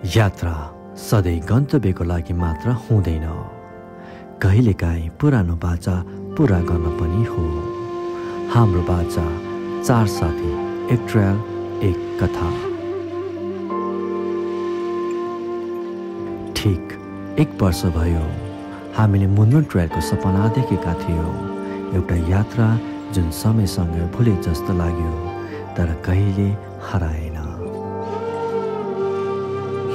यात्रा सधैँ गन्तव्यको लागि मात्र हुँदैन, कहिलेकाहीँ पुरानो बाचा पुरा गर्न पनि हो। हाम्रो बाचा 4 साथी, एक ट्रेल, एक कथा। ठिक 1 वर्ष भयो हामीले मुन्नुन ट्रेलको सपना देखेका थियौँ। एउटा यात्रा जुन समयसँग भुले जस्तो लाग्यो, तर कहिले हराएन।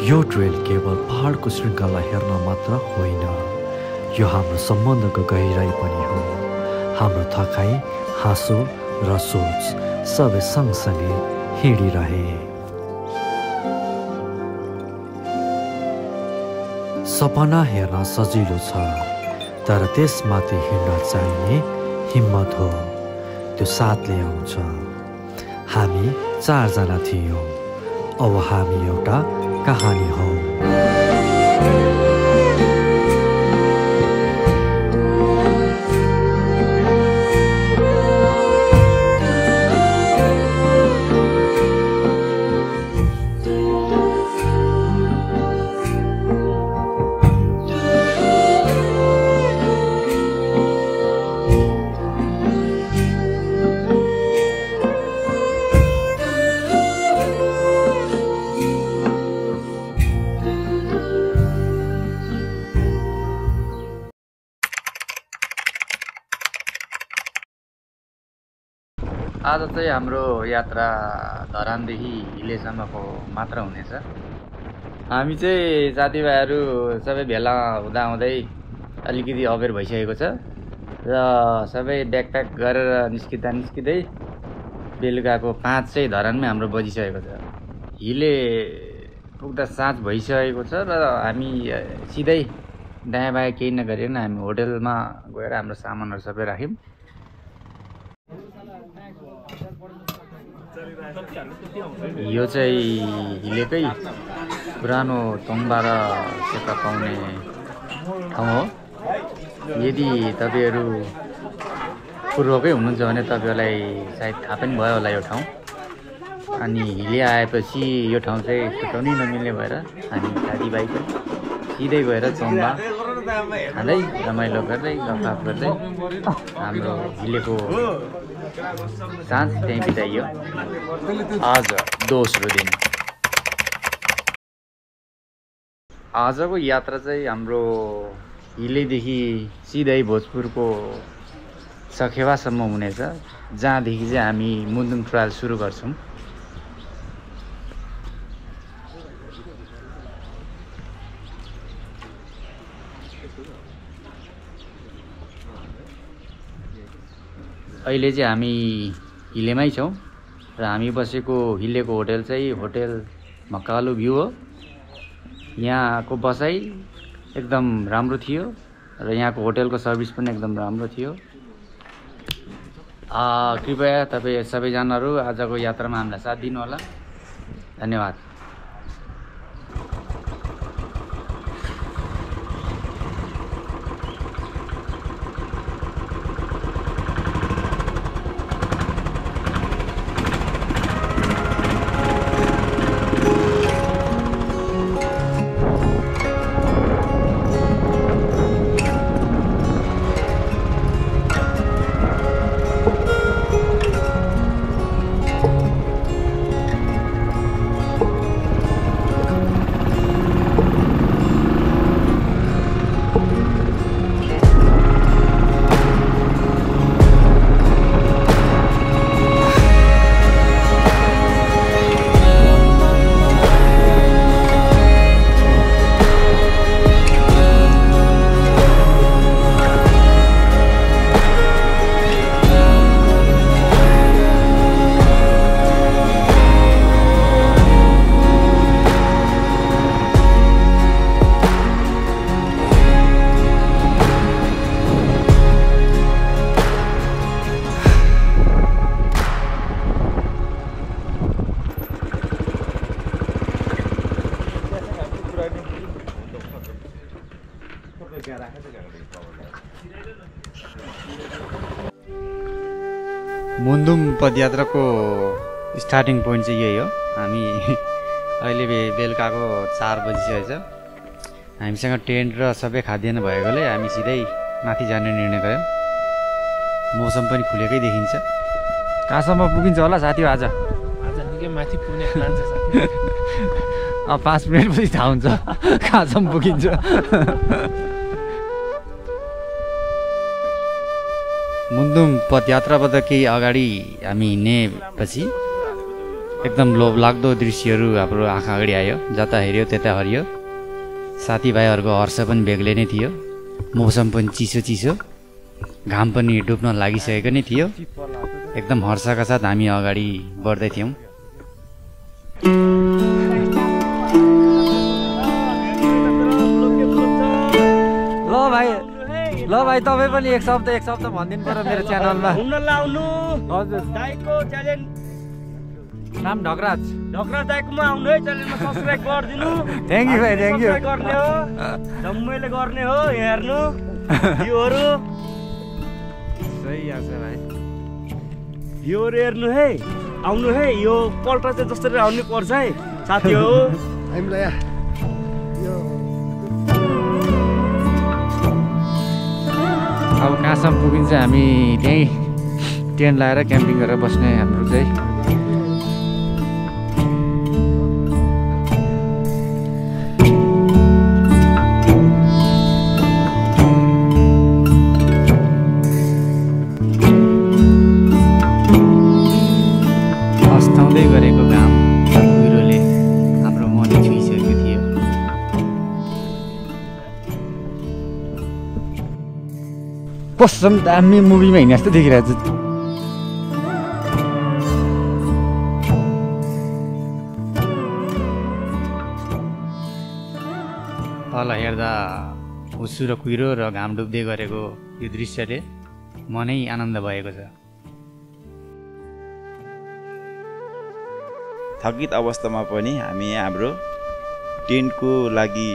यो ट्रेल केवल पहाडको श्रृङ्खला हेर्न मात्र होइन, यो हाम्रो सम्बन्धको गहिराई पनि हो। हाम्रो थकाइ, हाँसो र सोच सबै सँगसँगै हिँडिरहे। सपना हेर्न सजिलो छ, तर त्यसमाथि हिँड्न चाहिने हिम्मत हो, त्यो साथले आउँछ। हामी 4 जना थियौँ, अब हामी एउटा कहानी हौ। आज चाहिँ हाम्रो यात्रा धरानदेखि हिलेसम्मको मात्र हुनेछ। हामी चाहिँ साथीभाइहरू सबै भेला हुँदाहुँदै अलिकति अबेर भइसकेको छ र सबै ब्याकप्याक गरेर निस्किँदै बेलुकाको 5 चाहिँ धरानमै हाम्रो बजिसकेको छ। हिले पुग्दा साँझ भइसकेको छ र हामी सिधै दायाँ बायाँ केही नगरिकन हामी होटलमा गएर हाम्रो सामानहरू सबै राख्यौँ। यो चाहिँ हिलेकै पुरानो तोङ्बा र सेका पाउने ठाउँ हो। यदि तपाईँहरू पूर्वकै हुनुहुन्छ भने तपाईँहरूलाई सायद थाहा पनि भयो होला यो ठाउँ। अनि हिले आएपछि यो ठाउँ चाहिँ छुटाउनै नमिल्ने भएर हामी साथीभाइ सिधै गएर तोङ्बा खाँदै रमाइलो गर्दै गफगाफ गर्दै हाम्रो हिलेको साँझ त्यहीँ बिताइयो। आज दोस्रो दिन। आजको यात्रा चाहिँ हाम्रो हिलेदेखि सिधै भोजपुरको सखेवासम्म हुनेछ, जहाँदेखि चाहिँ हामी मुन्नुन ट्रायल सुरु गर्छौँ। अहिले चाहिँ हामी हिलेमै छौँ र हामी बसेको हिलेको होटल चाहिँ होटल मकालु भ्यू हो। यहाँको बसाइ एकदम राम्रो थियो र यहाँको होटलको सर्भिस पनि एकदम राम्रो थियो। कृपया तपाईँ सबैजनाहरू आजको यात्रामा हामीलाई साथ दिनुहोला। धन्यवाद। मुन्दुम पदयात्राको स्टार्टिङ पोइन्ट चाहिँ यही हो। हामी अहिले बेलुकाको 4 बजिसकेको छ। हामीसँग टेन्ट र सबै खाद्यान्न भएकोले हामी सिधै माथि जाने निर्णय गऱ्यौँ। मौसम पनि खुलेकै देखिन्छ। कहाँसम्म पुगिन्छ होला साथी आज? आज निकै माथि पुग्ने प्लान छ साथी। 5 मिनटपछि थाहा हुन्छ कहाँसम्म पुगिन्छ। मुन्दुम पदयात्राबाट केही अगाडि हामी हिँडेपछि एकदम लोभलाग्दो दृश्यहरू हाम्रो आँखा अगाडि आयो। जता हेऱ्यो त्यता हरियो। साथीभाइहरूको हर्ष पनि बेग्लै नै थियो। मौसम पनि चिसो चिसो, घाम पनि डुब्न लागिसकेको नै थियो। एकदम हर्षका साथ हामी अगाडि बढ्दै थियौँ। ल भाइ तपाईँ पनि एक शब्द भनिदिनु पर्यो मेरो च्यानलमा। हजुर नाम ढकराज दाइकोमा आउनु है, च्यानलमा सब्स्क्राइब गरिदिनु। थ्याङ्क यू भाइ, थ्याङ्क यू। गर्ने हो जम्मैले गर्ने हो, हेर्नु भ्यूहरू। सही आछ भाइ, भ्यूहरू हेर्नु है, आउनु है। यो पल्ट चाहिँ जसरी आउनु पर्छ है साथी हो। हामीलाई अब कहाँसम्म पुगिन्छ हामी त्यहीँ टेन्ट लगाएर क्याम्पिङ गरेर बस्ने हाम्रो चाहिँ। अस्ताउँदै गरेको घाम र कुहिरोले हाम्रो मन छुइसकेको थियो। कसम दामी मुभीमा हिँड्ने जस्तो देखिरहेको छ। तल हेर्दा हुस्सु र कुहिरो र घाम डुब्दै गरेको यो दृश्यले मनै आनन्द भएको छ। थकित अवस्थामा पनि हामी हाम्रो टेन्टको लागि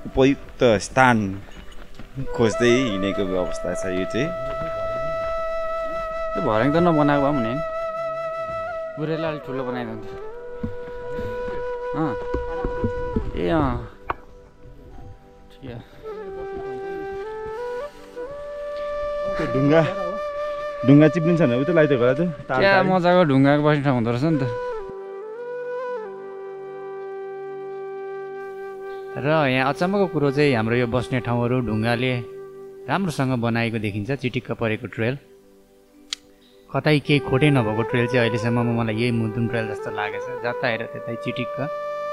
उपयुक्त स्थान खोज्दै हिँडेको अवस्था छ। यो चाहिँ त्यो भर्याङ त नबनाएको भए पनि हुने, पुरैलाई अलिक ठुलो बनाइदिन्छ। ए ठिक। त्यो ढुङ्गा चिप्लिन्छ भने उतै लगाइदिएको होला त्यो क्या मजाको ढुङ्गाको बस्ने ठाउँ हुँदो रहेछ नि त। र यहाँ अचम्मको कुरो चाहिँ हाम्रो यो बस्ने ठाउँहरू ढुङ्गाले राम्रोसँग बनाएको देखिन्छ। चिटिक्क परेको ट्रेल, कतै केही खोटै नभएको ट्रेल चाहिँ अहिलेसम्ममा मलाई यही मुन्दुम ट्रेल जस्तो लागेछ। जता हेर त्यतै चिटिक्क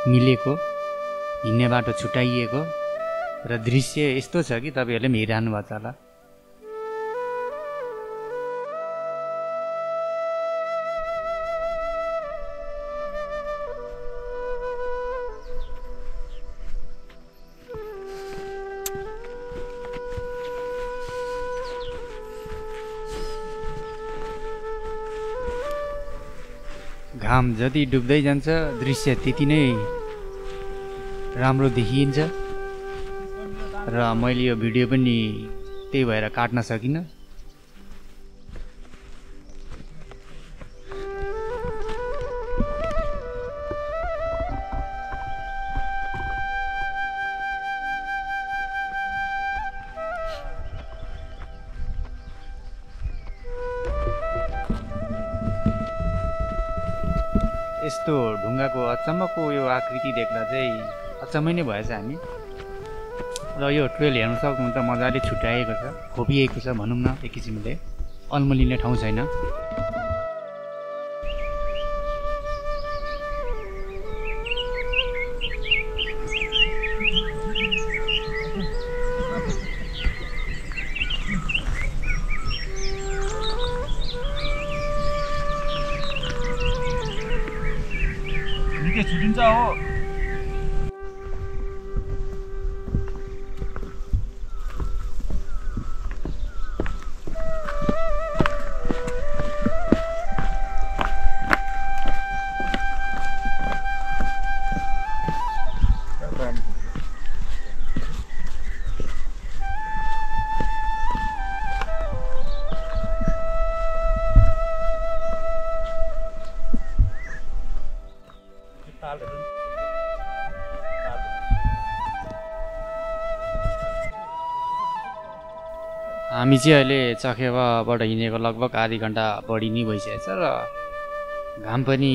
मिलेको, हिँड्ने बाटो छुट्याइएको र दृश्य यस्तो छ कि तपाईँहरूले पनि हेरिरहनु भएको छ होला। घाम जति डुब्दै जान्छ दृश्य त्यति नै राम्रो देखिन्छ। र मैले यो भिडियो पनि त्यही भएर काट्न सकिनँ। यस्तो ढुङ्गाको अचम्मको यो आकृति देख्दा चाहिँ अचम्मै नै भएछ हामी। र यो ट्रेल हेर्नु सक्नुहुन्छ, मजाले छुट्याएको छ, खोपिएको छ भनौँ न एक किसिमले। अल्मलिने ठाउँ छैन। निकै छुटिन्छ हो। हामी चाहिँ अहिले चखेवाबाट हिँडेको लगभग आधी घन्टा बढी नै भइसकेको छ र घाम पनि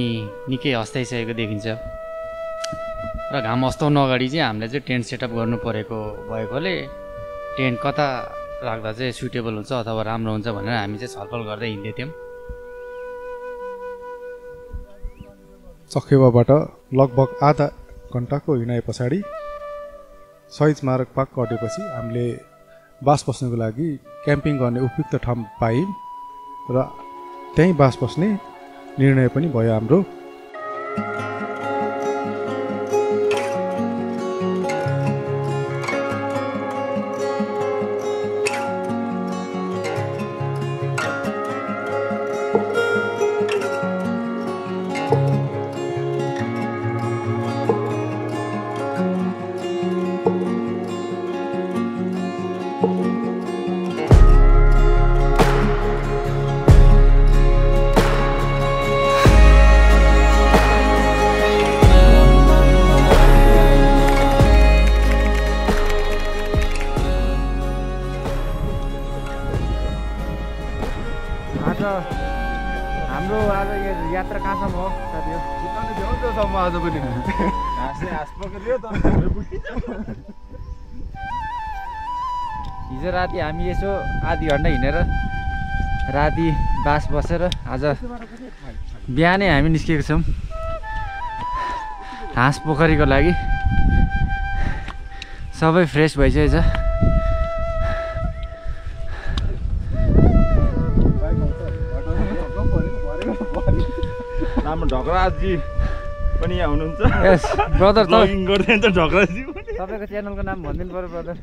निकै अस्ताइसकेको देखिन्छ र घाम अस्ताउनु अगाडि चाहिँ हामीले चाहिँ टेन्ट सेटअप गर्नु परेको भएकोले टेन्ट कता राख्दा चाहिँ सुटेबल हुन्छ अथवा राम्रो हुन्छ भनेर हामी चाहिँ छलफल गर्दै हिँड्दै थियौँ। चखेवाबाट लगभग आधा घन्टाको हिँडाइ पछाडि शहीद स्मारक पार्क कटेपछि हामीले बास बस्नको लागि क्याम्पिङ गर्ने उपयुक्त ठाउँ पायौँ र त्यहीँ बास बस्ने निर्णय पनि भयो हाम्रो। हाम्रो आज यात्रा कहाँसम्म हो साथीहरू? हिजो राति हामी यसो आधी घन्टा हिँडेर राति बास बसेर आज बिहानै हामी निस्केको छौँ हाँस पोखरीको लागि। सबै फ्रेस भइसकेको छ। ढकराजी पनि यहाँ हुनुहुन्छ। यस ब्रदर ब्लगिङ गर्दै त ढकराजी तपाईँको च्यानलको नाम भनिदिनु पर्यो ब्रदर।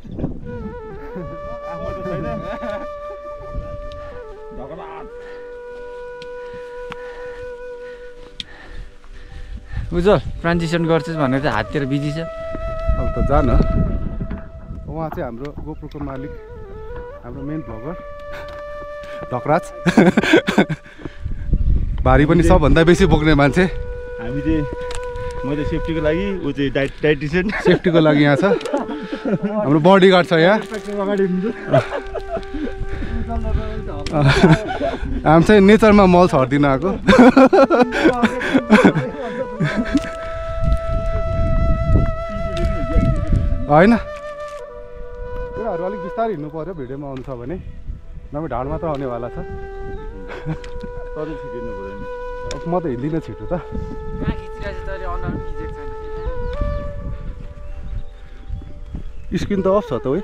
उज्जवल ट्रान्जिसन गर्छस् भनेर चाहिँ हाततिर बिजी छ। अब त जान उहाँ चाहिँ हाम्रो गोप्रोको मालिक हाम्रो मेन भ्लगर ढकराज भारी पनि सबभन्दा बेसी बोक्ने मान्छे। हामी चाहिँ म चाहिँ सेफ्टीको लागि ऊ चाहिँ डाइटिसियन सेफ्टीको लागि यहाँ छ हाम्रो बडीगार्ड छ यहाँ। हामी चाहिँ नेचरमा मल छर्दिन आएको। होइन कुराहरू अलिक बिस्तारै हिँड्नु पर्यो भिडियोमा आउनु छ भने, नभए ढाड मात्र आउनेवाला छ। म त हिँड्दिनँ छिटो त। स्क्रिन त अफ छ त है।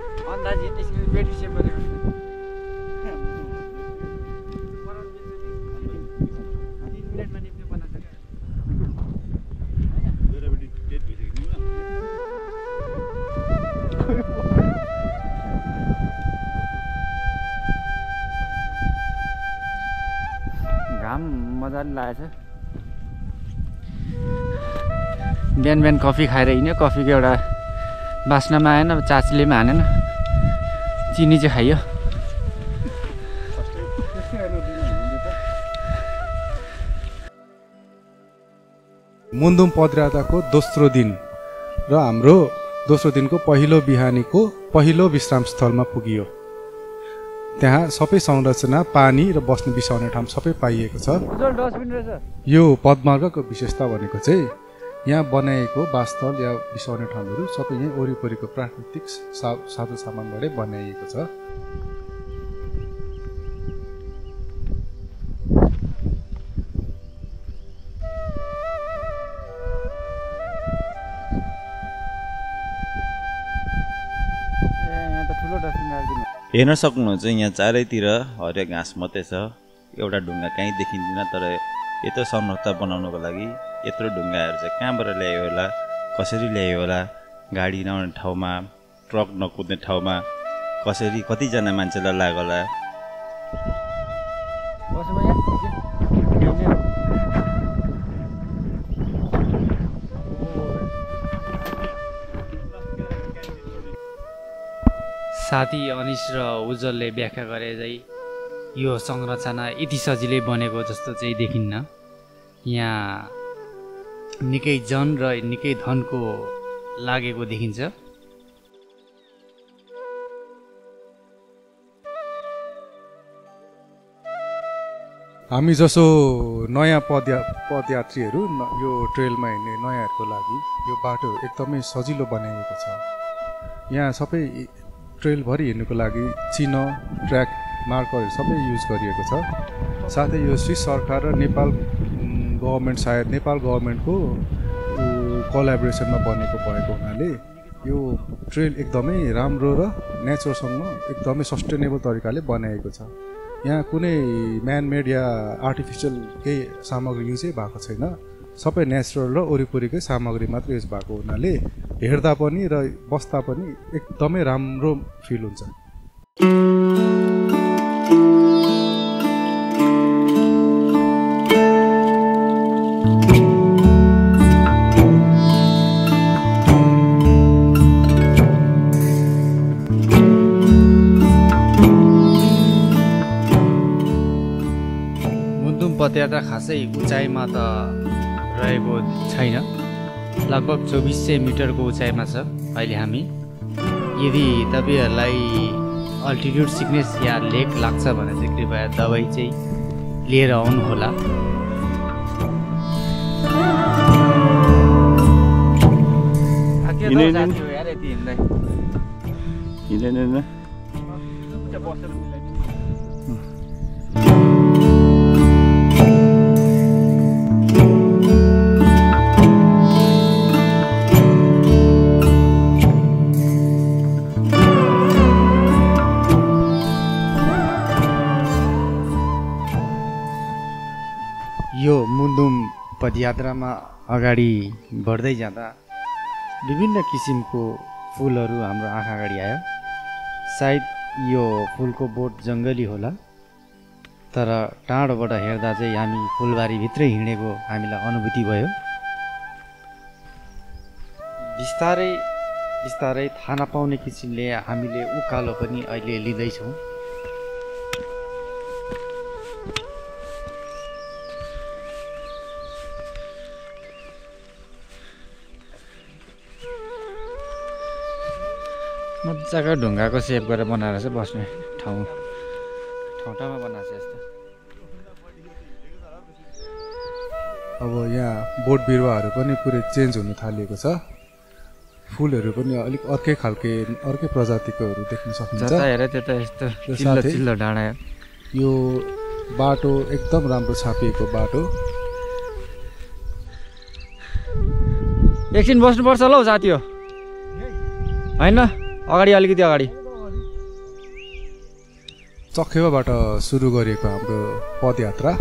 घाम मजाले लागेको छ। बिहान बिहान कफी खाएर हिँड्यो, कफीको एउटा बास्नामा आएन, चाचीले पनि हानेन, चिनी चाहिँ खाइयो। मुन्दुम पदयात्राको दोस्रो दिन र हाम्रो दोस्रो दिनको पहिलो बिहानीको पहिलो विश्राम स्थलमा पुगियो। त्यहाँ सबै संरचना, पानी र बस्ने बिसाउने ठाउँ सबै पाइएको छ। यो पदमार्गको विशेषता भनेको चाहिँ यहाँ बनाइएको वासस्थल या बिसाउने ठाउँहरू सबै यहीँ वरिपरिको प्राकृतिक साधु सामानबाटै बनाइएको छ। हेर्न सक्नुहुन्छ यहाँ चारैतिर हरियो घाँस मात्रै छ, एउटा ढुङ्गा कहीँ देखिँदैन। तर यत्रो संरक्षण बनाउनको लागि यत्रो ढुङ्गाहरू चाहिँ कहाँबाट ल्यायो होला, कसरी ल्यायो होला, गाडी नआउने ठाउँमा, ट्रक नकुद्ने ठाउँमा कसरी, कतिजना मान्छेलाई लाग्यो होला। साथी अनिश र उज्जवलले व्याख्या गरे चाहिँ यो संरचना यति सजिलै बनेको जस्तो चाहिँ देखिन्न। यहाँ निकै जन र निकै धनको लागेको देखिन्छ। हामी जसो नयाँ पदयात्रीहरू यो ट्रेलमा हिँड्ने नयाँहरूको लागि यो बाटो एकदमै सजिलो बनाइएको छ। यहाँ सबै ट्रेलभरि हिँड्नुको लागि चिह्न ट्र्याक मार्करहरू सबै युज गरिएको छ। साथै यो स्विस सरकार र नेपाल गभर्मेन्ट सायद नेपाल गभर्मेन्टको कोलाबोरेसनमा बनेको भएको हुनाले यो ट्रेल एकदमै राम्रो र नेचरसँग एकदमै सस्टेनेबल तरिकाले बनाएको छ। यहाँ कुनै म्यानमेड या आर्टिफिसियल केही सामग्री युजै भएको छैन। सबै नेचुरल र वरिपरिकै सामग्री मात्र युज भएको हुनाले हेर्दा पनि र बस्दा पनि एकदमै राम्रो फिल हुन्छ। पदयात्रा खासै उचाइमा त रहेको छैन, लगभग 2400 मिटरको उचाइमा छ अहिले हामी। यदि तपाईँहरूलाई अल्टिट्युड सिकनेस या लेक लाग्छ भने चाहिँ कृपया दबाई चाहिँ लिएर आउनुहोला। यो मुन्दुम पदयात्रामा अगाडि बढ्दै जाँदा विभिन्न किसिमको फुलहरू हाम्रो आँखा अगाडि आयो। सायद यो फुलको बोट जङ्गली होला, तर टाढोबाट हेर्दा चाहिँ हामी फुलबारीभित्रै हिँडेको हामीलाई अनुभूति भयो। बिस्तारै बिस्तारै थाहा नपाउने किसिमले हामीले उकालो पनि अहिले लिँदैछौँ। मजाको ढुङ्गाको सेप गरेर बनाएर चाहिँ बस्ने ठाउँमा बनाएको छ यस्तो। अब यहाँ बोट बिरुवाहरू पनि पुरै चेन्ज हुन थालिएको छ। फुलहरू पनि अलिक अर्कै खालके अर्कै प्रजातिकोहरू देख्न सकिन्छ। जता हेरे त्यता यस्तो चिल्लो डाँडा। यो बाटो एकदम राम्रो छापिएको बाटो। एकछिन बस्नुपर्छ ल साथी हो होइन, अगाडि अलिकति अगाडि। चखेवाबाट सुरु गरेको हाम्रो पदयात्रा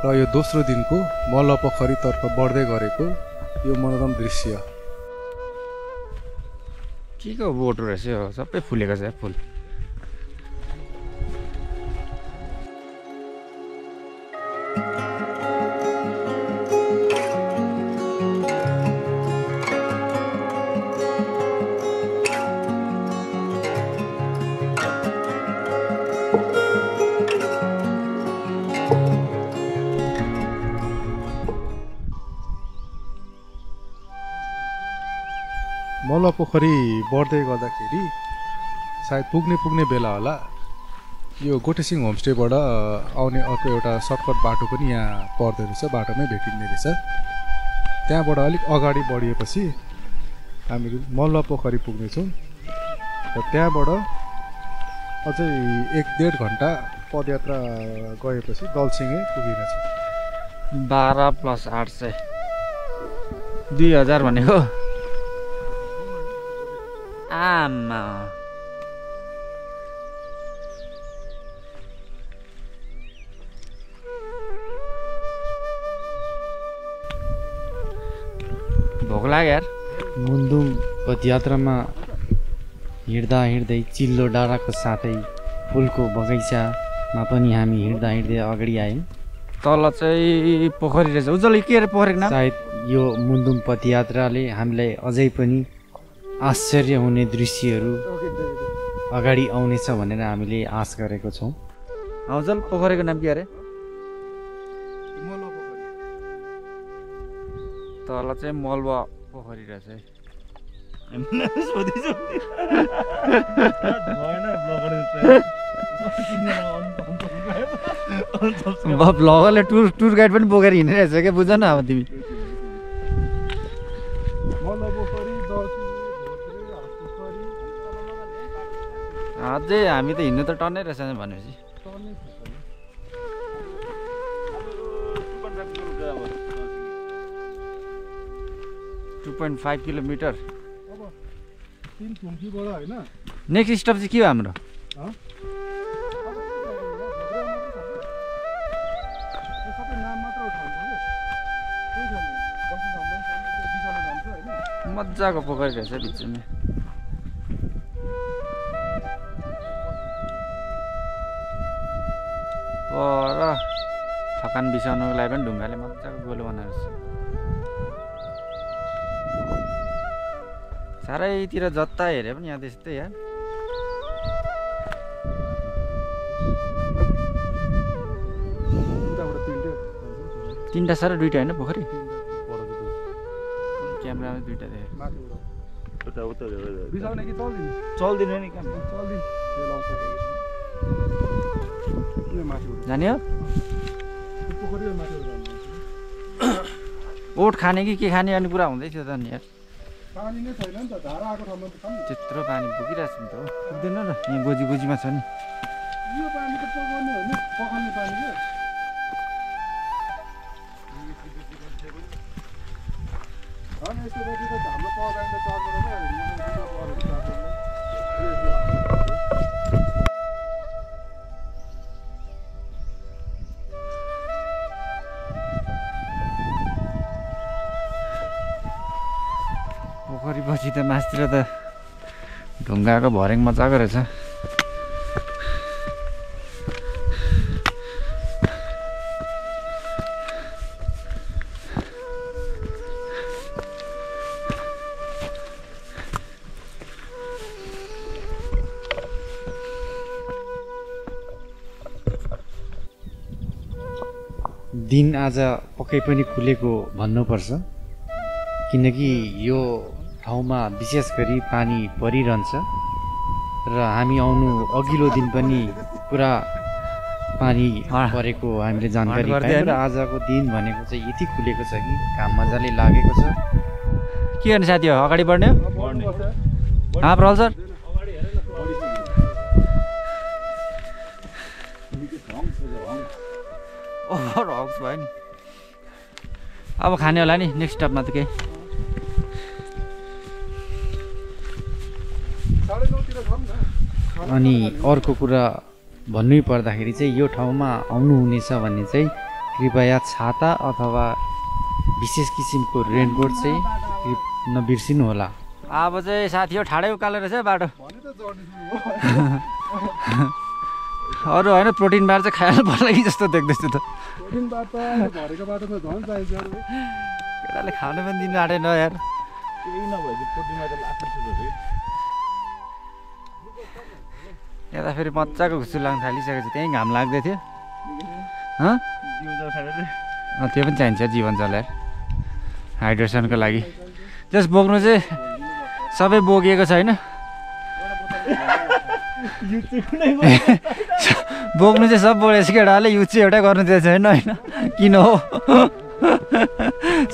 र यो दोस्रो दिनको मल्लपोखरीतर्फ बढ्दै गरेको यो मनोरम दृश्य। के को बोट रहेछ यो, सबै फुलेको छ फुल। मल्लपोखरी बढ्दै गर्दाखेरि सायद पुग्ने बेला होला। यो गोटेसिङ होमस्टेबाट आउने अर्को एउटा सर्टकट बाटो पनि यहाँ पर्दो रहेछ, बाटोमै भेटिने रहेछ। त्यहाँबाट अलिक अगाडि बढिएपछि हामीहरू मल्लपोखरी पुग्नेछौँ र त्यहाँबाट अझै 1-1.5 घन्टा पदयात्रा गएपछि दलसिङे पुगिनेछ। 12 + 800 2000 भनेको आमा। भोक लाग्यो यार। मुन्दुम पदयात्रामा हिँड्दा हिँड्दै चिल्लो डाँडाको साथै फुलको बगैँचामा पनि हामी हिँड्दा हिँड्दै अगाडि आयौँ। तल चाहिँ पोखरी रहेछ। उज्जवल के अरे पोखरीको नाम? सायद यो मुन्दुम पदयात्राले हामीलाई अझै पनि आश्चर्य हुने दृश्यहरू अगाडि आउनेछ भनेर हामीले आश गरेको छौँ। उज्जवल पोखरीको नाम के अरे? तल चाहिँ मलवा पोखरी रहेछ है। ब्लगरले टुर गाइड पनि बोकेर हिँडिरहेछ क्या बुझ न अब तिमी अझै हामी त हिँड्नु त टन्नै रहेछ भनेपछि 2.5 किलोमिटर नेक्स्ट स्टप चाहिँ के हो हाम्रो मजाको पोखरी रहेछ बिचमा पर थकान बिसाउनुको लागि पनि ढुङ्गाले मजाको गोलो बनाएको छ चारैतिर जता हेरे पनि यहाँ त्यस्तै यार तीनटा छ र दुईटा होइन पोखरी क्यामेरामा दुईटा देखेँ चल्दिन नि काम जाने हो ओट खाने कि के खाने अनि पुरा हुँदै थियो त नि यार पानी नै छैन नि त धारा आएको ठाउँमा त खानु त्यत्रो पानी बोकिरहेको छ नि त हो पुग्दैन र यहाँ गोजी गोजीमा छ नि यो पानी त पकाउने हो नि पकाउने पानी के अनि यस्तो रेडी त हाम्रो पकाउने त चर्केर पोखरीपछि त मासतिर त ढुङ्गाको भर्याङ मजाको रहेछ दिन आज पक्कै पनि खुलेको भन्नुपर्छ किनकि यो ठाउँमा विशेष गरी पानी परिरहन्छ र हामी आउनु अघिल्लो दिन पनि पुरा पानी परेको हामीले जानकारी पायौँ र आजको दिन भनेको चाहिँ यति खुलेको छ कि काम मजाले लागेको छ के गर्ने साथी हो अगाडि बढ्ने हो प्रल सर ओभर हक्स भयो नि अब खाने होला नि नेक्स्ट स्टपमा त केही अनि अर्को कुरा भन्नै पर्दाखेरि चाहिँ यो ठाउँमा आउनुहुनेछ भने चाहिँ कृपया छाता अथवा विशेष किसिमको रेनकोट चाहिँ नबिर्सिनु होला अब चाहिँ साथी हो ठाडै उकालो रहेछ बाटो अरू होइन प्रोटिन बार चाहिँ खाइहाल्नु पर्ला कि जस्तो देख्दैछु त केटाले खानु पनि दिनु आँटेन यार यता फेरि मजाको घुसु लाग्न थालिसकेपछि त्यहीँ घाम लाग्दै थियो त्यो पनि चाहिन्छ जीवन चलाएर हाइड्रेसनको लागि जस बोक्नु चाहिँ सबै बोकिएको छैन बोक्नु चाहिँ सब बोलेको केटाले युज चाहिँ एउटै गर्नु दिएको छैन होइन किन हो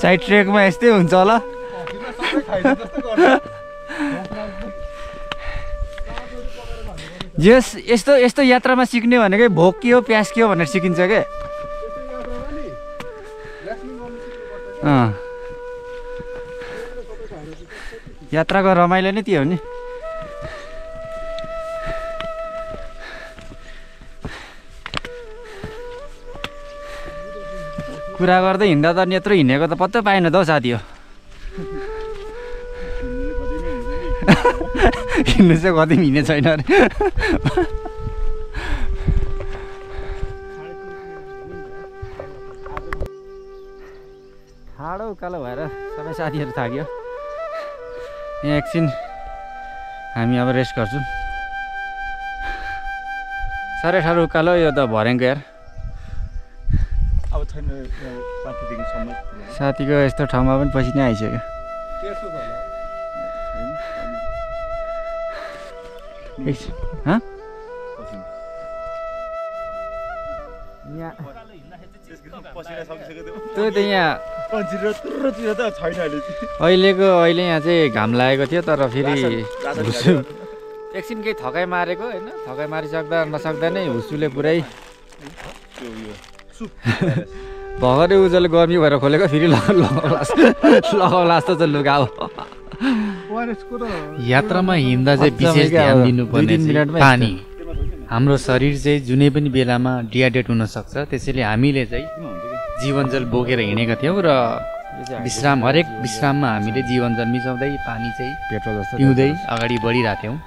साइड ट्रेकमा यस्तै हुन्छ होला जस यस्तो यस्तो यात्रामा सिक्ने भनेकै भोक के हो प्यास के हो भनेर सिकिन्छ क्या यात्राको रमाइलो नै त्यो हो नि कुरा गर्दै हिँड्दा त यत्रो हिँडेको त पत्तै पाएन त हौ साथी हो हिँड्नु चाहिँ कति हिँड्ने छैन अरे ठाडो उकालो भएर सबै साथीहरू थाक्यो यहाँ एकछिन हामी अब रेस्ट गर्छौँ साह्रै ठाडो उकालो यो त भर्याङको यार साथीको यस्तो ठाउँमा पनि पछि नै आइसक्यो त्यो त यहाँ पन्छिर त छैन अहिले यहाँ चाहिँ घाम लागेको थियो तर फेरि एकछिन केही थकाइ मारेको होइन थकाइ मारिसक्दा नसक्दा नै हुस्सुले पुरै भर्खरै उजले गर्मी भएर खोलेको फेरि लगाउला जस्तो चाहिँ लुगा हो। यात्रामा हिँड्दा चाहिँ विशेष ध्यान दिनुपर्ने पानी। हाम्रो शरीर चाहिँ जुनै पनि बेलामा डिहाइड्रेट हुनसक्छ, त्यसैले हामीले चाहिँ जीवनजल बोकेर हिँडेका थियौँ र हरेक विश्राममा हामीले जीवनजल मिसाउँदै पानी चाहिँ पेट्रोल जस्तो पिउँदै अगाडि बढिरहेका थियौँ।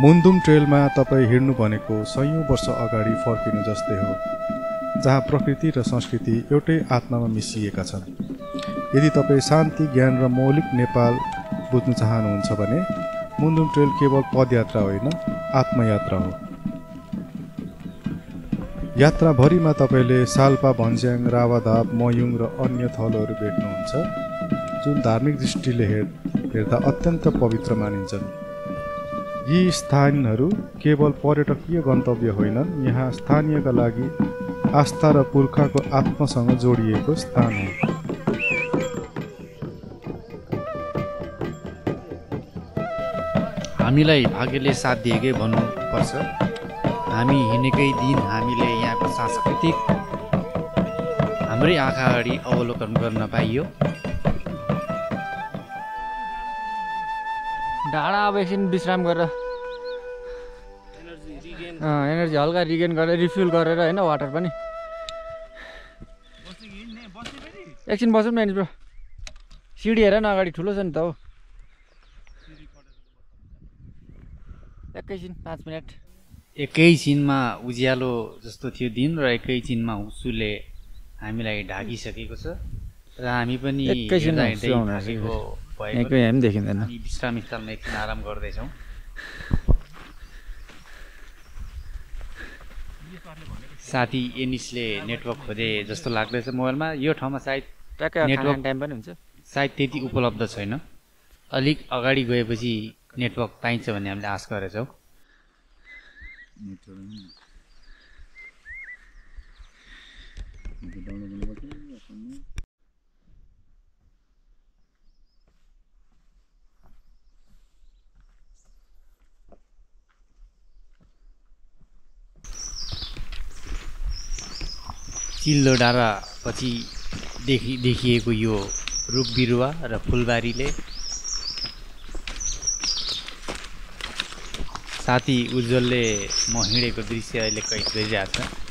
मुन्दुम ट्रेलमा तपाईँ हिँड्नु भनेको सयौँ वर्ष अगाडि फर्किनु जस्तै हो, जहाँ प्रकृति र संस्कृति एउटै आत्मामा मिसिएका छन्। यदि तपाईँ शान्ति, ज्ञान र मौलिक नेपाल बुझ्न चाहनुहुन्छ भने मुन्दुम ट्रेल केवल पदयात्रा होइन, आत्मयात्रा हो। यात्राभरिमा तपाईँले साल्पा, भन्ज्याङ, रावाधाप, मयुङ र अन्य थलहरू भेट्नुहुन्छ जुन धार्मिक दृष्टिले हेर्दा अत्यन्त पवित्र मानिन्छन्। यी स्थानहरू केवल पर्यटकीय गन्तव्य होइनन्, यहाँ स्थानीयका लागि आस्था र पुर्खाको आत्मासँग जोडिएको स्थान हो। हामीलाई भाग्यले साथ दिएकै भन्नुपर्छ। हामी हिँडेकै दिन हामीले यहाँको सांस्कृतिक हाम्रै आँखा अगाडि अवलोकन गर्न पाइयो। डाँडा अब एकछिन विश्राम गरेर एनर्जी हल्का रिगेन गरेर रिफ्युल गरेर होइन वाटर पनि एकछिन बसौँ न ब्रो। सिडी हेर न अगाडि ठुलो छ नि त हो। एकैछिन 5 मिनट एकैछिनमा उज्यालो जस्तो थियो दिन र एकैछिनमा हुस्सुले हामीलाई ढाकिसकेको छ र हामी पनि देखिँदैन। विश्राम स्थलमा एकछिन आराम गर्दैछौँ। साथी एनिसले नेटवर्क खोजे जस्तो लाग्दैछ मोबाइलमा। यो ठाउँमा सायद नेटवर्क टाइम पनि हुन्छ, सायद त्यति उपलब्ध छैन। अलिक अगाडि गएपछि नेटवर्क पाइन्छ भन्ने हामीले आश गरेछौँ। चिल्लो डाँडा पछि देखिएको यो रुख बिरुवा र फुलबारीले साथी उज्जवलले म हिँडेको दृश्य अहिले कैद गरिरहेको छ।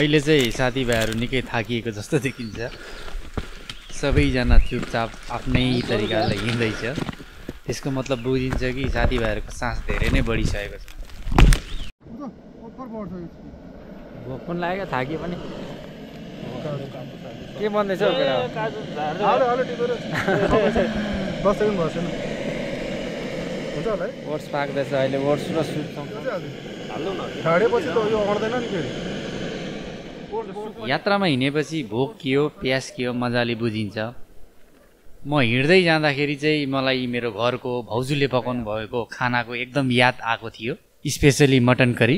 अहिले चाहिँ साथीभाइहरू निकै थाकिएको जस्तो देखिन्छ। सबैजना चुपचाप आफ्नै तरिकाले हिँड्दैछ। त्यसको मतलब बुझिन्छ कि साथीभाइहरूको सास धेरै नै बढिसकेको छ। भोक पनि लाग्यो, थाकियो पनि। के भन्दैछ हौ केटा? ओट्स पाक्दैछ अहिले। ओट्स र सुप यात्रामा हिँडेपछि भोक के हो, प्यास के हो मजाले बुझिन्छ। म हिँड्दै जाँदाखेरि चाहिँ मलाई मेरो घरको भाउजूले पकाउनु भएको खानाको एकदम याद आएको थियो, स्पेसली मटन करी।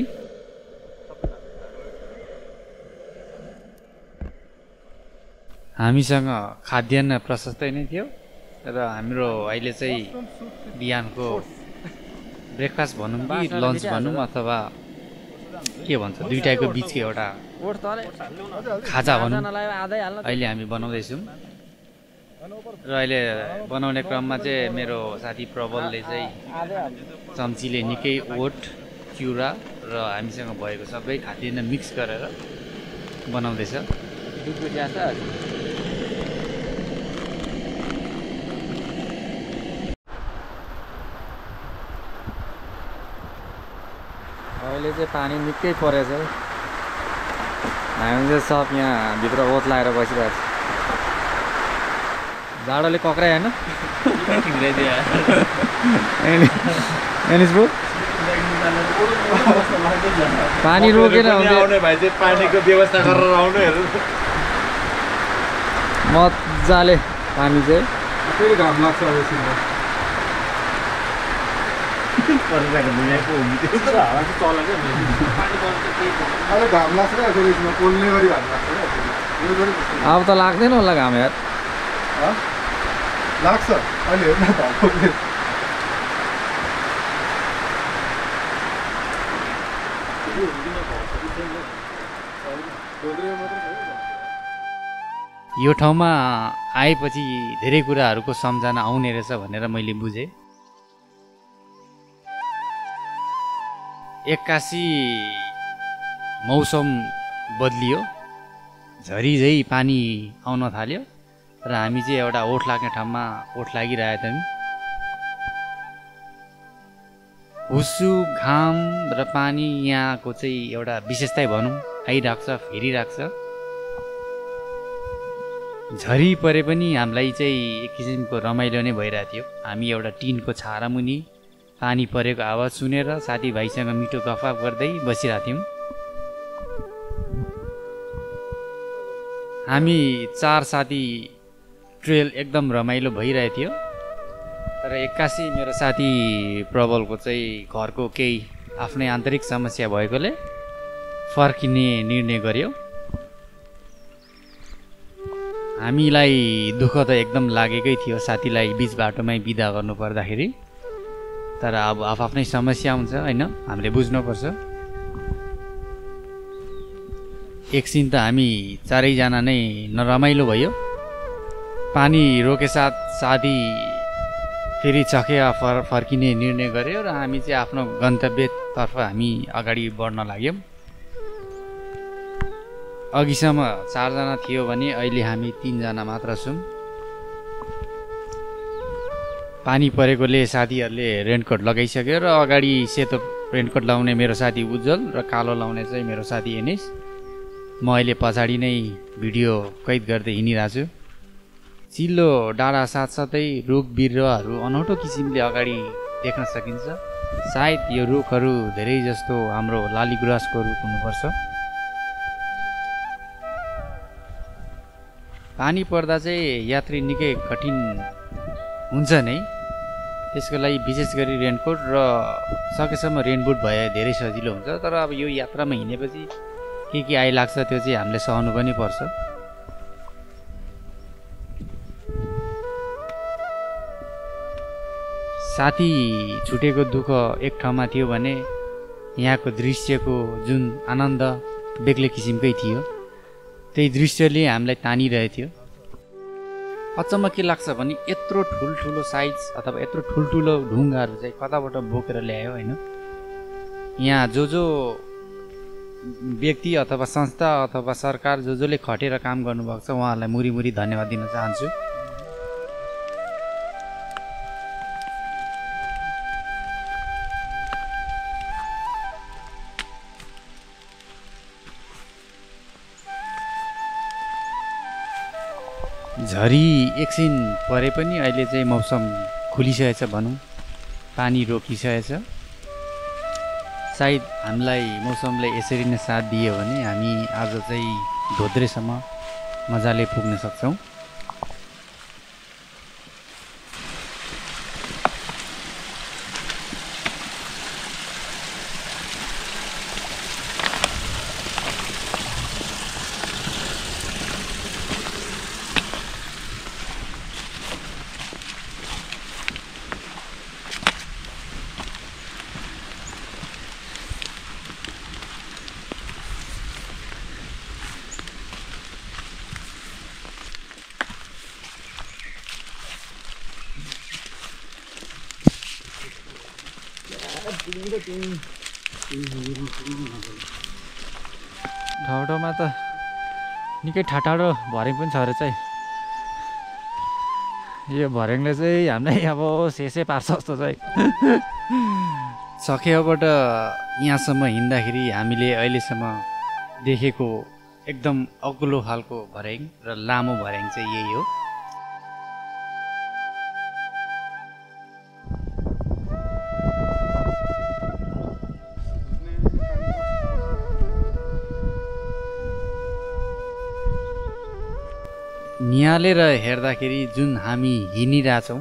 हामीसँग खाद्यान्न प्रशस्तै नै थियो र हाम्रो अहिले चाहिँ बिहानको ब्रेकफास्ट भनौँ कि लन्च भनौँ अथवा के भन्छ दुईटाको बिचको एउटा खाजा भनौँ अहिले हामी बनाउँदैछौँ र अहिले बनाउने क्रममा चाहिँ मेरो साथी प्रबलले चाहिँ चम्चीले निकै ओट चिउरा र हामीसँग भएको सबै खाद्यान्न मिक्स गरेर बनाउँदैछ दुधको चिया छ अहिले चाहिँ पानी निकै परेछ हामी चाहिँ सब यहाँ भित्र ओत लगाएर बसिरहेको छ जाडोले कक्रायो होइन पानी रोकेर आउने भाइ चाहिँ पानीको व्यवस्था गरेर आउनु हेर्नु मजाले पानी चाहिँ फेरि घाम लाग्छ अब घाम लाग्छ पोल्ने गरी घाम लाग्छ अब त लाग्दैन होला घाम यार लाग्छ अहिले हेर्न त यो ठाउँमा आएपछि धेरै कुराहरूको सम्झना आउने रहेछ भनेर मैले बुझेँ एक्कासी मौसम बदलियो झरी झै पानी आउन थाल्यो र हामी चाहिँ एउटा ओठ लाग्ने ठाउँमा ओठ लागिरहेका थियौँ हुस्सु घाम र पानी यहाँको चाहिँ एउटा विशेषतै भनौँ आइरहेको छ फेरिरहेको छ झरी परे पनि हामीलाई चाहिँ एक किसिमको रमाइलो नै भइरहेको थियो हामी एउटा टिनको छारा मुनि पानी परेको आवाज सुनेर साथीभाइसँग मिठो गफाफ गर्दै बसिरहेको थियौँ हामी 4 साथी ट्रेल एकदम रमाइलो भइरहेको थियो तर एक्कासी मेरो साथी प्रबलको चाहिँ घरको केही आफ्नै आन्तरिक समस्या भएकोले फर्किने निर्णय गर्यो हामीलाई दुःख त एकदम लागेकै थियो साथीलाई बिच बाटोमै बिदा गर्नु पर्दाखेरि तर अब आफ्नै समस्या हुन्छ होइन हामीले बुझ्नुपर्छ एकछिन त हामी चारैजना नै नरमाइलो भयो पानी रोके साथ साथी फेरि चखेर फर्किने निर्णय गर्यो र हामी चाहिँ आफ्नो गन्तव्यतर्फ हामी अगाडि बढ्न लाग्यौँ अघिसम्म 4 जना थियो भने अहिले हामी 3 जना मात्र छौँ पानी परेकोले साथीहरूले रेनकोट लगाइसक्यो र अगाडि सेतो रेनकोट लाउने मेरो साथी उज्जवल र कालो लाउने चाहिँ मेरो साथी एनिस म अहिले पछाडि नै भिडियो कैद गर्दै हिँडिरहेको छु चिल्लो डाँडा साथसाथै रुख बिरुवाहरू अनौठो किसिमले अगाडि देख्न सकिन्छ सायद यो रुखहरू धेरै जस्तो हाम्रो लालीगुराँसको रुख हुनुपर्छ पानी पर्दा चाहिँ यात्री निकै कठिन हुन्छ नै त्यसको लागि विशेष गरी रेनकोट र सकेसम्म रेनबुट भए धेरै सजिलो हुन्छ तर अब यो यात्रामा हिँडेपछि के आइलाग्छ त्यो चाहिँ हामीले सहनु पनि पर्छ साथी छुटेको दुःख एक ठाउँमा थियो भने यहाँको दृश्यको जुन आनन्द बेग्लै किसिमकै थियो त्यही दृश्यले हामीलाई तानिरहेको थियो अचम्म के लाग्छ भने यत्रो ठुल्ठुलो साइज अथवा यत्रो ठुल्ठुलो ढुङ्गाहरू चाहिँ कताबाट बोकेर ल्यायो होइन यहाँ जो व्यक्ति अथवा संस्था अथवा सरकार जसले खटेर काम गर्नुभएको छ उहाँहरूलाई मुरी धन्यवाद दिन चाहन्छु झरी एकछिन परे पनि अहिले चाहिँ मौसम खुलिसकेछ भनौँ पानी रोकिसकेछ सायद हामीलाई मौसमले यसरी नै साथ दियो भने हामी आज चाहिँ धोद्रेसम्म मजाले पुग्न सक्छौँ ठाउँ ठाउँमा त निकै ठाटाडो भर्याङ पनि छ रहेछ है। यो भर्याङले चाहिँ हामीलाई अब शेषै पार्छ जस्तो चाहिँ। सखेवाबाट यहाँसम्म हिँड्दाखेरि हामीले अहिलेसम्म देखेको एकदम अग्लो खालको भर्याङ र लामो भर्याङ चाहिँ यही हो। निहालेर हेर्दाखेरि जुन हामी हिँडिरहेछौँ,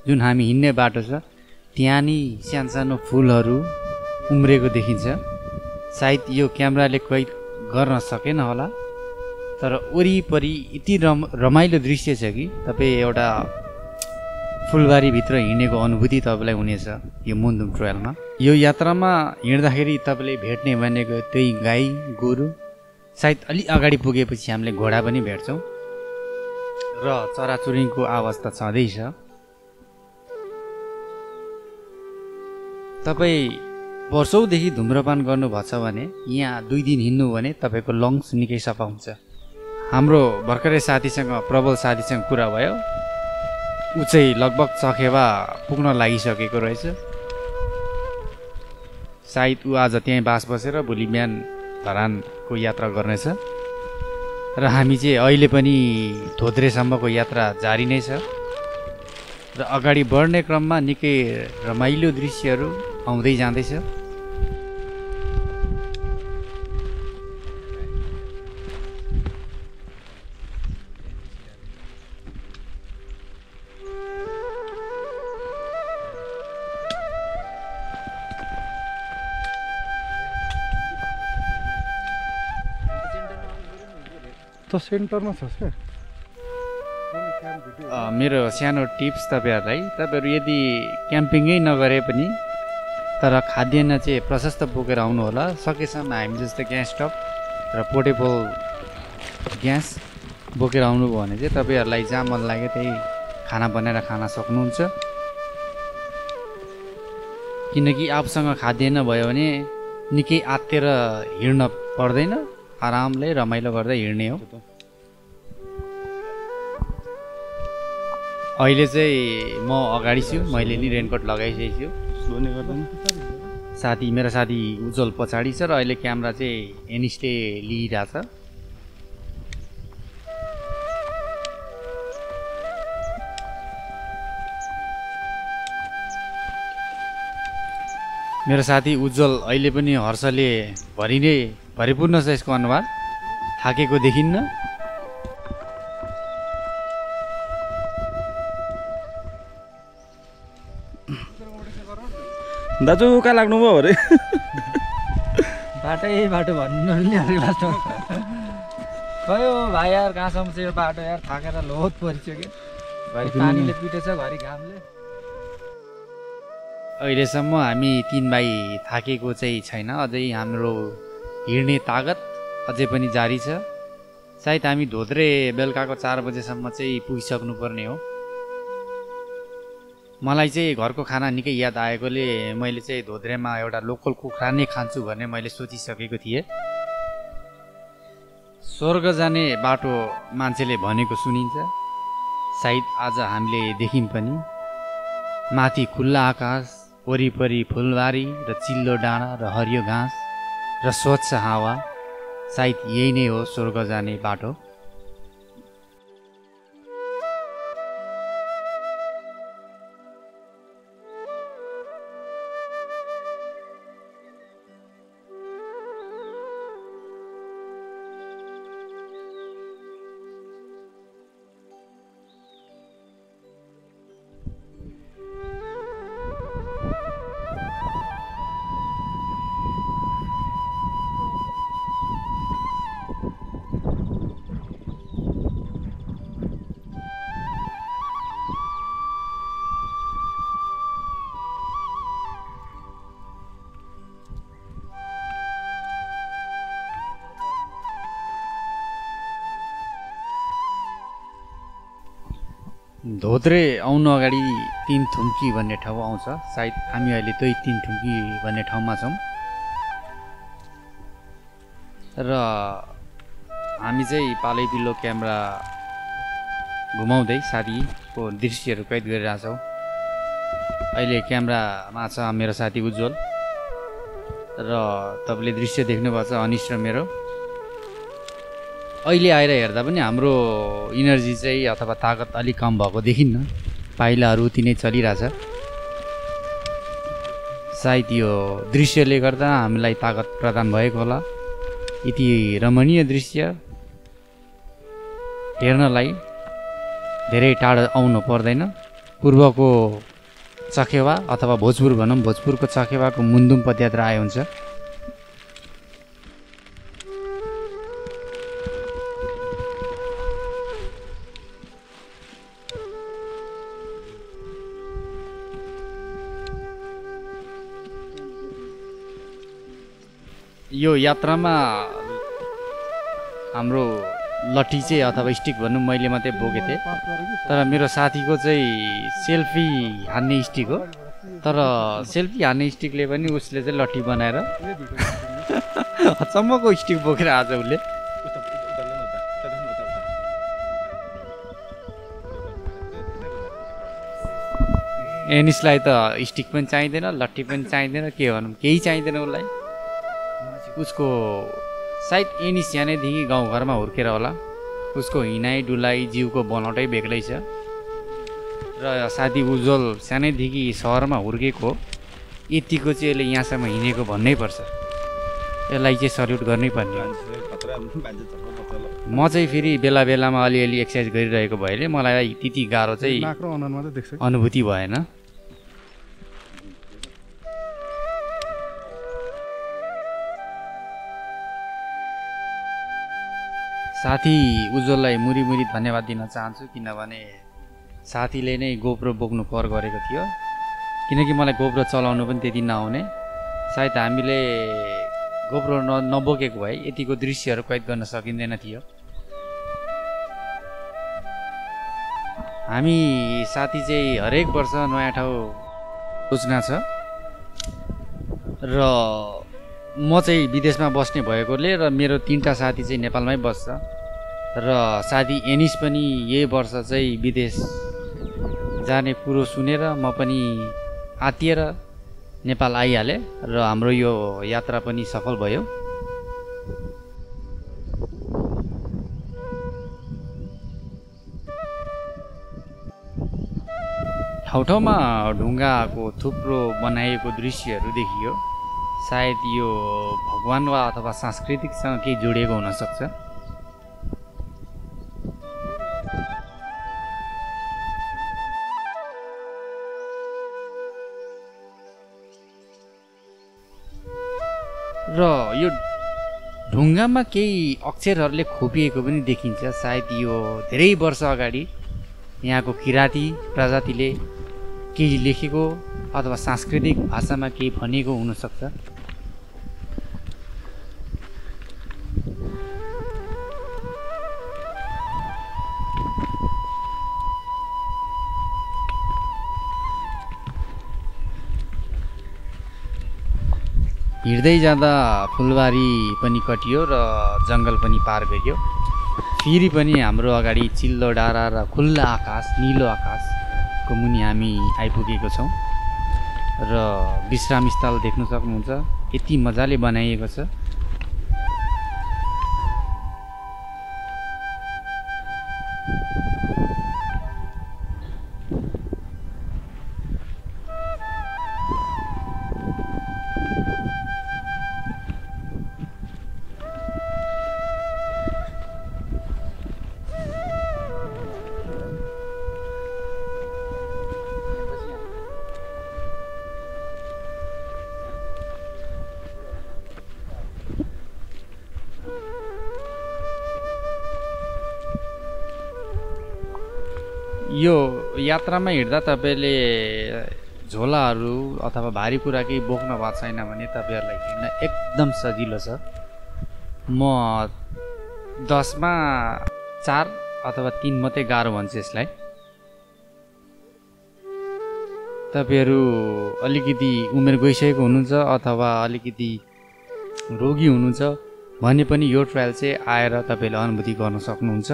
जुन हामी हिँड्ने बाटो छ, त्यहाँ नि सानो फुलहरू उम्रेको देखिन्छ। सायद यो क्यामेराले कैद गर्न सकेन होला, तर वरिपरि यति रमाइलो दृश्य छ कि तपाईँ एउटा फुलबारीभित्र हिँडेको अनुभूति तपाईँलाई हुनेछ यो मुन्दुम ट्रेलमा। यो यात्रामा हिँड्दाखेरि तपाईँले भेट्ने भनेको त्यही गाई गोरु, सायद अलि अगाडि पुगेपछि हामीले घोडा पनि भेट्छौँ र चराचुरुङ्गीको आवाज त छँदैछ। तपाईँ वर्षौँदेखि धुम्रपान गर्नुभएको छ भने यहाँ 2 दिन हिँड्नु भने तपाईँको लङ्स निकै सफा हुन्छ। हाम्रो भर्खरै साथीसँग, प्रबल साथीसँग कुरा भयो, ऊ चाहिँ लगभग सखेवा पुग्न लागिसकेको रहेछ। सायद ऊ आज त्यहीँ बास बसेर भोलि बिहान धरानको यात्रा गर्नेछ र हामी चाहिँ अहिले पनि धोद्रेसम्मको यात्रा जारी नै छ र अगाडि बढ्ने क्रममा निकै रमाइलो दृश्यहरू आउँदै जाँदैछ। सेन्टरमा छ सर। मेरो सानो टिप्स तपाईँहरूलाई, तपाईँहरू यदि क्याम्पिङै नगरे पनि तर खाद्यान्न चाहिँ प्रशस्त बोकेर आउनु होला। सकेसम्म हामी जस्तो ग्यास स्टोभ र पोर्टेबल ग्यास बोकेर आउनुभयो भने चाहिँ तपाईँहरूलाई जहाँ मन लाग्यो त्यही खाना बनाएर खान सक्नुहुन्छ। किनकि आफूसँग खाद्यान्न भयो भने निकै आत्तेर हिँड्न पर्दैन, आरामले रमाइलो गर्दै हिँड्ने हो। अहिले चाहिँ म अगाडि छु, मैले नि रेनकोट लगाइसकेको छु। मेरो साथी उज्जवल पछाडि छ र अहिले क्यामेरा चाहिँ एनिस्टे लिइरहेछ। मेरो साथी उज्जवल अहिले पनि हर्षले भरिपूर्ण छ यसको अनुहार, थाकेको देखिन्न। दाजु कहाँ लाग्नुभयो अरे? बाटो भन्नु नि लास्टमा खै भाइ यार, कहाँसम्म चाहिँ यो बाटो यार, थाकेर लोत परिसक्यो। घरि पानीले पिटेछ, घरि घामले। अहिलेसम्म हामी 3 भाइ थाकेको चाहिँ छैन। अझै हाम्रो हिँड्ने तागत अझै पनि जारी छ। सायद हामी धोद्रे बेलुकाको 4 बजेसम्म चाहिँ पुगिसक्नु पर्ने हो। मलाई चाहिँ घरको खाना निकै याद आएकोले मैले चाहिँ धोद्रेमा एउटा लोकल कुखुरा नै खान्छु भन्ने मैले सोचिसकेको थिएँ। स्वर्ग जाने बाटो मान्छेले भनेको सुनिन्छ, सायद आज हामीले देख्यौँ पनि। माथि खुल्ला आकाश, वरिपरि फुलबारी र चिल्लो डाँडा र हरियो घाँस र स्वच्छ हावा, सायद यही नै हो स्वर्ग जाने बाटो। धोत्रे आउनु अगाडि 3 थुम्की भन्ने ठाउँ आउँछ। सायद हामी अहिले त्यही 3 थुम्की भन्ने ठाउँमा छौँ र हामी चाहिँ पालैपिल्लो क्यामेरा घुमाउँदै साथीको दृश्यहरू कैद गरिरहेछौँ। अहिले क्यामेरामा छ मेरो साथी उज्जवल र तपाईँले दृश्य देख्नुभएको छ अनिश र मेरो। अहिले आएर हेर्दा पनि हाम्रो इनर्जी चाहिँ अथवा तागत अलिक कम भएको देखिन्न, पाइलाहरू उति नै चलिरहेछ। सायद यो दृश्यले गर्दा हामीलाई तागत प्रदान भएको होला। यति रमणीय दृश्य हेर्नलाई धेरै टाढा आउनु पर्दैन। पूर्वको चखेवा अथवा भोजपुर भनौँ, भोजपुरको चखेवाको मुन्दुम पदयात्रा आए हुन्छ। यो यात्रामा हाम्रो लट्ठी चाहिँ अथवा स्टिक भनौँ मैले मात्रै बोकेको थिएँ, तर मेरो साथीको चाहिँ सेल्फी हान्ने स्टिक हो। तर सेल्फी हान्ने स्टिकले पनि उसले चाहिँ लट्ठी बनाएर अचम्मको स्टिक बोकेर आज उसले एनिसलाई त स्टिक पनि चाहिँदैन, लट्ठी पनि चाहिँदैन, के भनौँ केही चाहिँदैन उसलाई। उसको सायद एनिस सानैदेखि गाउँघरमा हुर्केर होला, उसको हिँडाइ डुलाइ जिउको बनावटै बेग्लै छ। र साथी उज्जवल सानैदेखि सहरमा हुर्केको, यतिको चाहिँ यसले यहाँसम्म हिँडेको भन्नै पर्छ। यसलाई चाहिँ सल्युट गर्नै पर्ने। म चाहिँ फेरि बेला बेलामा अलिअलि एक्सर्साइज गरिरहेको भएले मलाई त्यति गाह्रो चाहिँ अनुभूति भएन। साथी उज्जवललाई मुरी मुरी धन्यवाद दिन चाहन्छु, किनभने साथीले नै गोप्रो बोक्नु पर गरेको थियो। किनकि मलाई गोप्रो चलाउनु पनि त्यति नआउने। सायद हामीले गोप्रो नबोकेको भए यतिको दृश्यहरू कैद गर्न सकिँदैन थियो। हामी साथी चाहिँ हरेक वर्ष नयाँ ठाउँ योजना छ र म चाहिँ विदेशमा बस्ने भएकोले र मेरो 3टा साथी चाहिँ नेपालमै बस्छ र साथी एनिस पनि यही वर्ष चाहिँ विदेश जाने कुरो सुनेर म पनि आत्तिएर नेपाल आइहालेँ र हाम्रो यो यात्रा पनि सफल भयो। ठाउँ-ठाउँमा ढुङ्गाको थुप्रो बनाइएको दृश्यहरू देखियो। सायद यो भगवान वा अथवा सांस्कृतिकसँग केही जोडिएको हुनसक्छ। र यो ढुङ्गामा केही अक्षरहरूले खोपिएको पनि देखिन्छ। सायद यो धेरै वर्ष अगाडि यहाँको किराँती प्रजातिले केही लेखेको अथवा सांस्कृतिक भाषामा केही भनेको हुनसक्छ। हिँड्दै जाँदा फुलबारी पनि कटियो र जङ्गल पनि पार गरियो। फेरि पनि हाम्रो अगाडि चिल्लो डाँडा र खुल्ला आकाश, निलो आकाशको मुनि हामी आइपुगेको छौँ र विश्रामस्थल देख्न सक्नुहुन्छ। यति मजाले बनाइएको छ। यो यात्रामा हिँड्दा तपाईँले झोलाहरू अथवा भारी कुरा केही बोक्न भएको छैन भने तपाईँहरूलाई हिँड्न एकदम सजिलो छ। म 10मा 4 अथवा 3 मात्रै गाह्रो भन्छु यसलाई। तपाईँहरू अलिकति उमेर गइसकेको हुनुहुन्छ अथवा अलिकति रोगी हुनुहुन्छ भने पनि यो ट्रायल चाहिँ आएर तपाईँले अनुभूति गर्न सक्नुहुन्छ।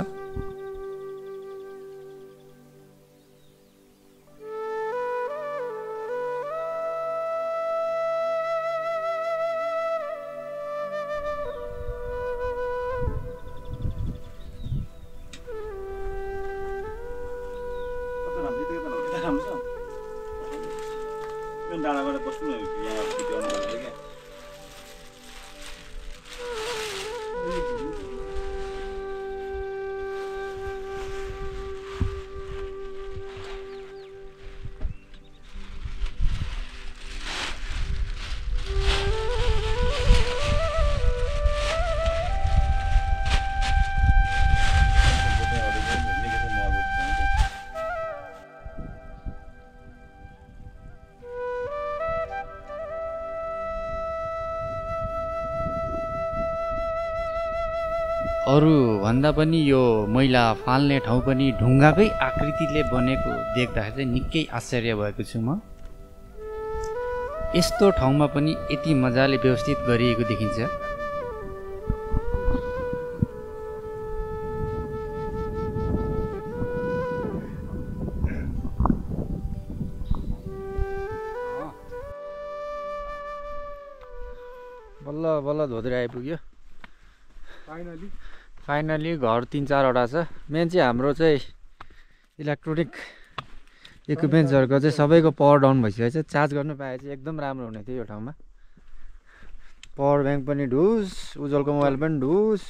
डाँडाबाट बस्नु यहाँ भिडियो अन गरेर क्या अरू भन्दा पनि यो मैला फाल्ने ठाउँ पनि ढुङ्गाकै आकृतिले बनेको देख्दाखेरि चाहिँ निकै आश्चर्य भएको छु म। यस्तो ठाउँमा पनि यति मजाले व्यवस्थित गरिएको देखिन्छ। बल्ल बल्ल धोद्रे आइपुग्यो। फाइनली घर 3-4वटा छ। मेन चाहिँ हाम्रो चाहिँ इलेक्ट्रोनिक इक्विपमेन्ट्सहरूको चाहिँ सबैको पावर डाउन भइसकेको छ। चार्ज गर्नु पाए चाहिँ एकदम राम्रो हुने थियो यो ठाउँमा। पावर ब्याङ्क पनि ढुस, उज्जवलको मोबाइल पनि ढुस।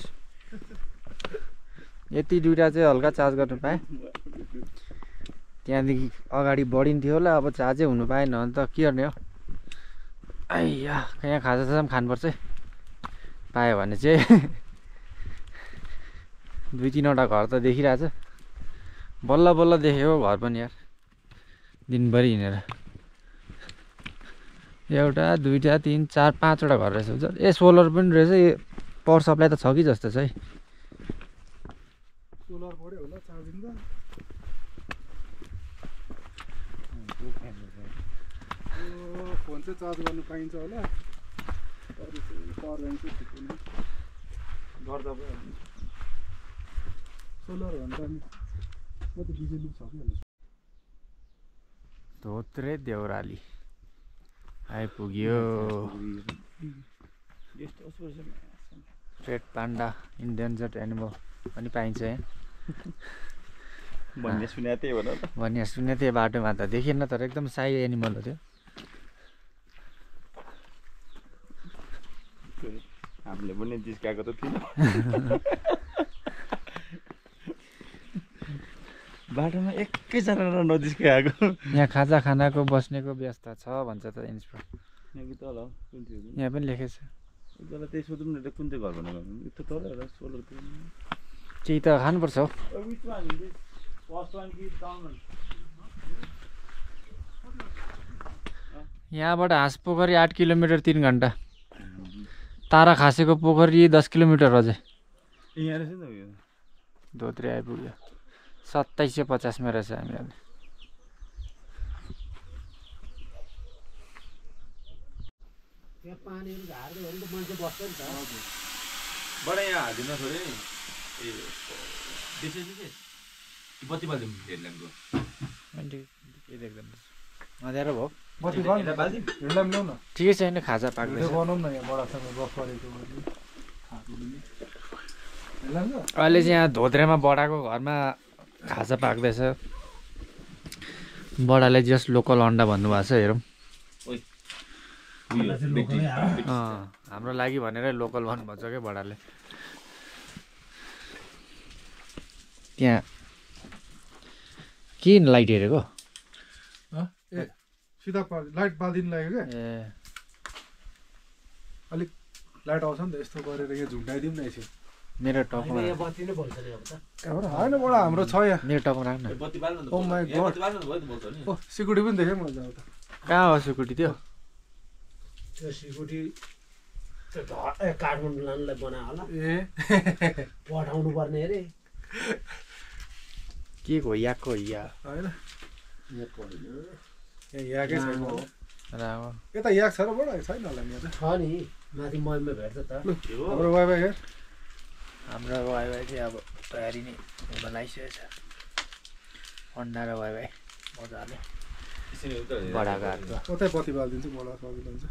यति दुइटा चाहिँ हल्का चार्ज गर्नु पाएँ। त्यहाँदेखि अगाडि बढिन्थ्यो होला, अब चार्जै हुनु पाएन भने त के गर्ने हो। आइया यहाँ खाजासाजा पनि खानुपर्छ है पायो भने चाहिँ। 2-3वटा घर त देखिरहेछ। बल्ल बल्ल देखेको घर पनि यार दिनभरि हिँडेर। 1, 2, 3, 4, 5वटा घर रहेछ। ए सोलर पनि रहेछ। यो पावर सप्लाई त छ कि जस्तो छ है। सोलर पऱ्यो होला चार्जिङ त। फोन चाहिँ चार्ज गर्नु पाइन्छ होला। पावर ब्याङ्क चाहिँ ठिकै नै गर्दा भयो। सोलर भन्दा नि म त बिजुली छ कि होला। धोत्रे देउराली आइपुग्यो। रेड पान्डा इन्डेन्जर्ड एनिमल पनि पाइन्छ यहाँ। भन्ने सुने त्यही भन त। भन्ने सुने त्यही बाटोमा त देखिएन तर एकदम साई एनिमल हो त्यो। हामीले पनि जिस्काएको त थिएन। बाटोमा एकैजना नजिस्काएको। यहाँ खाजा खानाको बस्नेको व्यवस्था छ भन्छ त इन्स्पो। यहाँ कि तल कुन चाहिँ यहाँ पनि लेखेको छ। एकजना त्यही सोधौँ न कुन चाहिँ घर भनेको त्यो तल होला सोलर केही त खानुपर्छ हौ। यहाँबाट हाँस पोखरी 8 किलोमिटर 3 घन्टा। तारा खासेको पोखरी 10 किलोमिटर अझै। यहाँ रहेछ नि त। धोत्रे आइपुग्यो। 2750 मा रहेछ हामी अहिले। यहाँ पानीहरू झार्दै हो नि त मान्छे बस्छ नि त। बडा यहाँ हालिदिन छोरे नि। ए त्यसै बत्ती बाल्दिउँ हेडल्याम्पको। के देख्दैन अँध्यारो भयो। बत्ती बल्द हेडल्याम्प ल्याउ न। ठिकै छैन खाजा पाक्दैछ। बनाउँ न यहाँ बडासँग गफ गरेको। अहिले चाहिँ यहाँ धोत्रेमा बडाको घरमा खाजा पाक्दैछ। बडाले जस्ट लोकल अन्डा भन्नुभएको छ। हेरौँ हाम्रो लागि भनेर लोकल भन्नुभएको छ क्या बडाले। त्यहाँ के लाइट हेरेको? ए सिधा लाइट बाल्दिनु लाग्यो क्या। ए अलिक लाइट आउँछ नि त यस्तो गरेर यहाँ झुन्डाइदिउँ न यसो। मेरो टकमा यहाँ बत्ती नै बल्छ नि अब त। होइन बडा हाम्रो छ यहाँ। मेरो टकमा राख्न। ओ माई गॉड। ओ सिक्युरिटी पनि देखेँ मैले अब त। कहाँ हो सिक्युरिटी त्यो? त्यो सिक्युरिटी त्यो काठमाडौँ लानुलाई बनायो होला। ए पठाउनु पर्ने अरे। के हो याको या? होइन याकै छैन राव यता याक छ र बडा छैन होला नि छ नि माथि मलमा भेट्छ त हाम्रो वाइफाई हेर हाम्रो वाइफाई चाहिँ अब तयारी नै हुन लागिसकेको छ अन्डा र वाइफाई मजाले बडाको हातको कतै बत्ती बालिदिन्छु मलाई सजिलो हुन्छ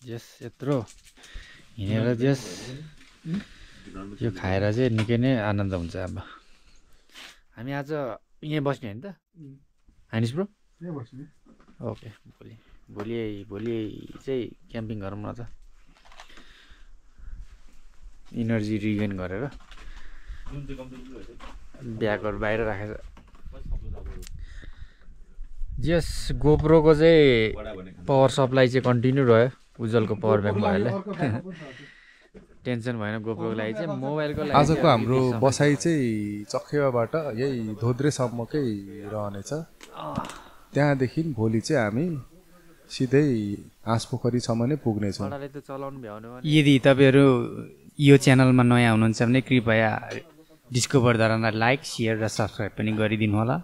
जस यत्रो हिँडेर जस यो खाएर चाहिँ निकै नै आनन्द हुन्छ अब हामी आज यहीँ बस्ने होइन त हानिस ब्रो यहाँ बस्ने ओके भोलि चाहिँ क्याम्पिङ गरौँ न त इनर्जी रिगेन गरेर ब्यागहरू बाहिर राखेर जस गोप्रोको चाहिँ पावर सप्लाई चाहिँ कन्टिन्यू रह्यो उज्जवलको पावर ब्याङ्क भएले टेन्सन भएन गोप्रोको लागि चाहिँ मोबाइलको लागि आजको हाम्रो बसाइ चाहिँ चखेवाबाट यही धोद्रेसम्मकै रहनेछ त्यहाँदेखि भोलि चाहिँ हामी सिधै हाँसपोखरीसम्म नै पुग्नेछौँ यदि तपाईँहरू यो च्यानलमा नयाँ हुनुहुन्छ भने कृपया डिस्कभर धरानलाई लाइक सेयर र सब्सक्राइब पनि गरिदिनु होला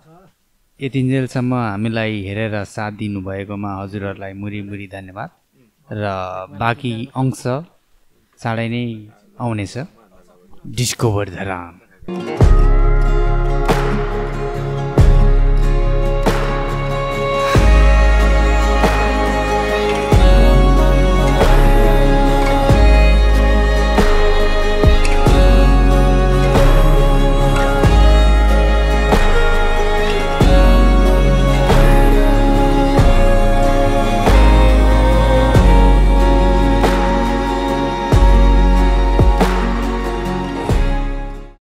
यतिन्जेलसम्म हामीलाई हेरेर साथ दिनुभएकोमा हजुरहरूलाई मुरी मुरी धन्यवाद र बाँकी अंश चाँडै नै आउनेछ डिस्कभर धरान